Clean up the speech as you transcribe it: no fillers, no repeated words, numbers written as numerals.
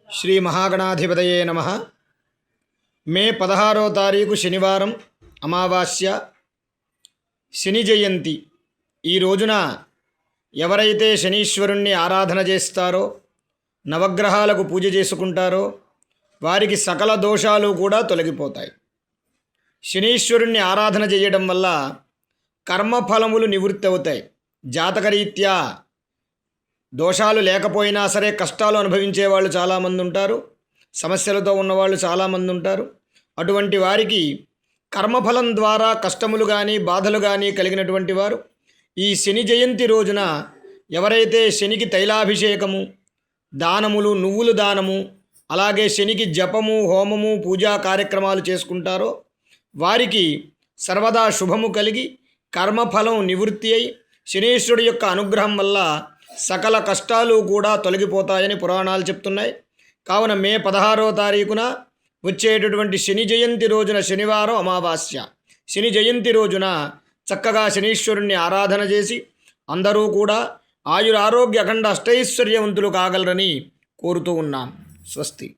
శ్రీ మహాగణాధిపతయే నమః. మే 16వ తారీఖు శనివారం, అమావాస్య, శని జయంతి. ఈ రోజున ఎవరైతే శనీశ్వరుణ్ణి ఆరాధన చేస్తారో, నవగ్రహాలకు పూజ చేసుకుంటారో వారికి సకల దోషాలు కూడా తొలగిపోతాయి. శనీశ్వరుణ్ణి ఆరాధన చేయడం వల్ల కర్మఫలములు నివృత్తి అవుతాయి. జాతకరీత్యా దోషాలు లేకపోయినా సరే కష్టాలు అనుభవించే వాళ్ళు చాలామంది ఉంటారు, సమస్యలతో ఉన్నవాళ్ళు చాలామంది ఉంటారు. అటువంటి వారికి కర్మఫలం ద్వారా కష్టములు కానీ బాధలు కానీ కలిగినటువంటి వారు ఈ శని జయంతి రోజున ఎవరైతే శనికి తైలాభిషేకము, దానములు, నువ్వులు దానము, అలాగే శనికి జపము, హోమము, పూజా కార్యక్రమాలు చేసుకుంటారో వారికి సర్వదా శుభము కలిగి కర్మఫలం నివృత్తి అయి శనీశ్వరుడి యొక్క అనుగ్రహం వల్ల సకల కష్టాలు కూడా తొలగిపోతాయని పురాణాలు చెప్తున్నాయి. కావున మే 16వ తారీఖున వచ్చేటటువంటి శని జయంతి రోజున, శనివారం అమావాస్య, శని జయంతి రోజున చక్కగా శనీశ్వరుణ్ణి ఆరాధన చేసి అందరూ కూడా ఆయురారోగ్య అఖండ అష్టైశ్వర్యవంతులు కాగలరని కోరుతూ ఉన్నాం. స్వస్తి.